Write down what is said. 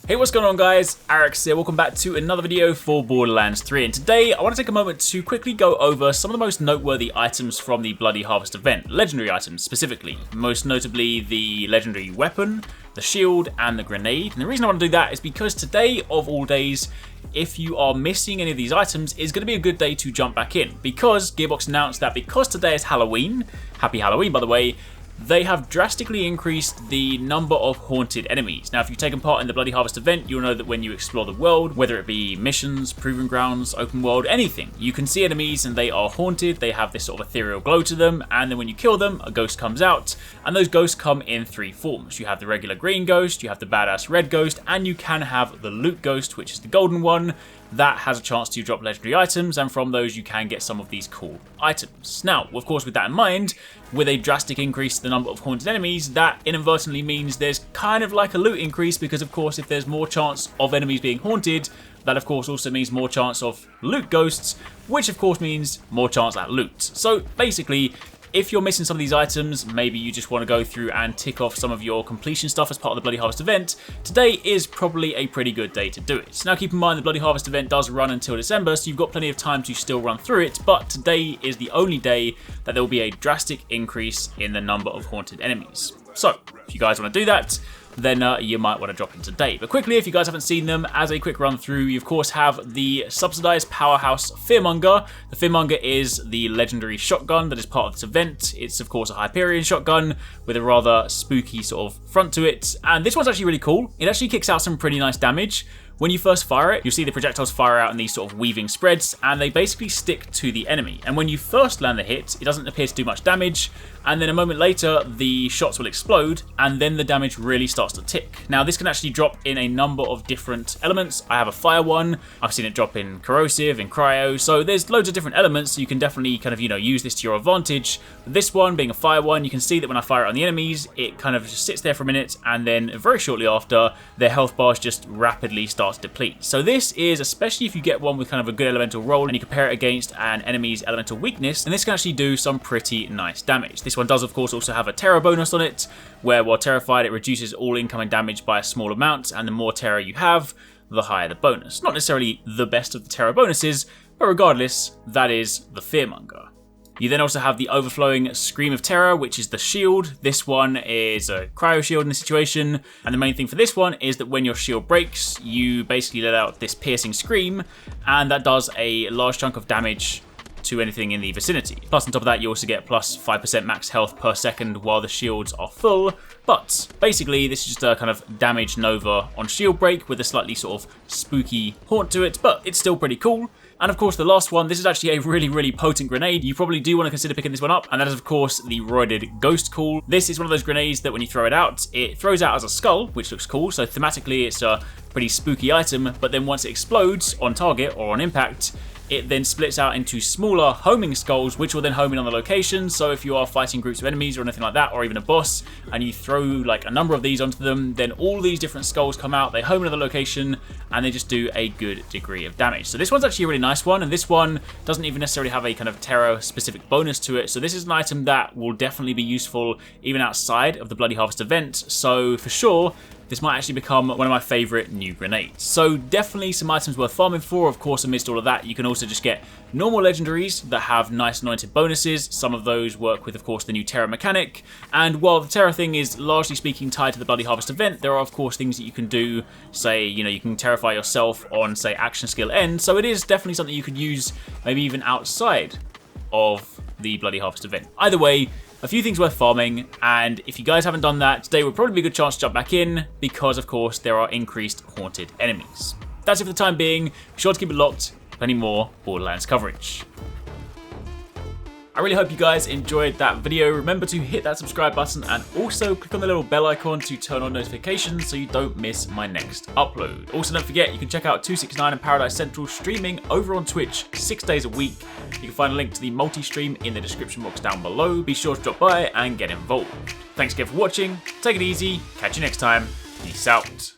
Hey, what's going on guys? Arekkz here, welcome back to another video for Borderlands 3, and today I want to take a moment to quickly go over some of the most noteworthy items from the Bloody Harvest event, legendary items specifically, most notably the legendary weapon, the shield and the grenade. And the reason I want to do that is because today of all days, if you are missing any of these items, is going to be a good day to jump back in, because Gearbox announced that because today is Halloween, happy Halloween by the way, they have drastically increased the number of haunted enemies. Now, if you've taken part in the Bloody Harvest event, you'll know that when you explore the world, whether it be missions, proving grounds, open world, anything, you can see enemies and they are haunted. They have this sort of ethereal glow to them, and then when you kill them, a ghost comes out, and those ghosts come in three forms. You have the regular green ghost, you have the badass red ghost, and you can have the loot ghost, which is the golden one. That has a chance to drop legendary items, and from those you can get some of these cool items. Now, of course, with that in mind, with a drastic increase in the number of haunted enemies, that inadvertently means there's kind of like a loot increase, because of course if there's more chance of enemies being haunted, that of course also means more chance of loot ghosts, which of course means more chance at loot. So basically, if you're missing some of these items, maybe you just want to go through and tick off some of your completion stuff as part of the Bloody Harvest event, today is probably a pretty good day to do it. Now keep in mind the Bloody Harvest event does run until December, so you've got plenty of time to still run through it, but today is the only day that there will be a drastic increase in the number of haunted enemies. So, if you guys want to do that, then you might want to drop in today. But quickly, if you guys haven't seen them, as a quick run through, you of course have the Subsidised Powerhouse Monger. The Monger is the legendary shotgun that is part of this event. It's of course a Hyperion shotgun with a rather spooky sort of front to it. And this one's actually really cool. It actually kicks out some pretty nice damage. When you first fire it, you'll see the projectiles fire out in these sort of weaving spreads, and they basically stick to the enemy. And when you first land the hit, it doesn't appear to do much damage, and then a moment later, the shots will explode, and then the damage really starts to tick. Now, this can actually drop in a number of different elements. I have a fire one, I've seen it drop in corrosive, in cryo, so there's loads of different elements, so you can definitely kind of, use this to your advantage. This one, being a fire one, you can see that when I fire it on the enemies, it kind of just sits there for a minute, and then very shortly after, their health bars just rapidly start to deplete. So this is, especially if you get one with kind of a good elemental roll and you compare it against an enemy's elemental weakness, and this can actually do some pretty nice damage. This one does of course also have a terror bonus on it, where while terrified it reduces all incoming damage by a small amount, and the more terror you have, the higher the bonus. Not necessarily the best of the terror bonuses, but regardless, that is the Fearmonger. You then also have the overflowing Scream of Terror, which is the shield. This one is a Cryo Shield in this situation, and the main thing for this one is that when your shield breaks, you basically let out this piercing scream, and that does a large chunk of damage to anything in the vicinity. Plus on top of that, you also get plus 5% max health per second while the shields are full. But basically, this is just a kind of damage nova on shield break with a slightly sort of spooky haunt to it, but it's still pretty cool. And of course the last one, this is actually a really potent grenade. You probably do want to consider picking this one up, and that is of course the Roided Ghost call. This is one of those grenades that when you throw it out, it throws out as a skull, which looks cool, so thematically it's a pretty spooky item, but then once it explodes on target or on impact, it then splits out into smaller homing skulls, which will then home in on the location. So if you are fighting groups of enemies or anything like that, or even a boss, and you throw like a number of these onto them, then all these different skulls come out, they home in on the location, and they just do a good degree of damage. So this one's actually a really nice one, and this one doesn't even necessarily have a kind of terror specific bonus to it. So this is an item that will definitely be useful even outside of the Bloody Harvest event. So for sure, this might actually become one of my favourite new grenades. So definitely some items worth farming for. Of course, amidst all of that, you can also just get normal legendaries that have nice anointed bonuses. Some of those work with, of course, the new Terror mechanic. And while the Terror thing is largely speaking tied to the Bloody Harvest event, there are, of course, things that you can do. Say, you can terrify yourself on, say, action skill end. So it is definitely something you could use maybe even outside of the Bloody Harvest event. Either way, a few things worth farming, and if you guys haven't done that, today would probably be a good chance to jump back in, because of course there are increased haunted enemies. That's it for the time being. Be sure to keep it locked, plenty more Borderlands coverage. I really hope you guys enjoyed that video. Remember to hit that subscribe button and also click on the little bell icon to turn on notifications so you don't miss my next upload. Also, don't forget you can check out TwoSixNine and Paradise Central streaming over on Twitch 6 days a week. You can find a link to the multi-stream in the description box down below. Be sure to drop by and get involved. Thanks again for watching. Take it easy. Catch you next time. Peace out.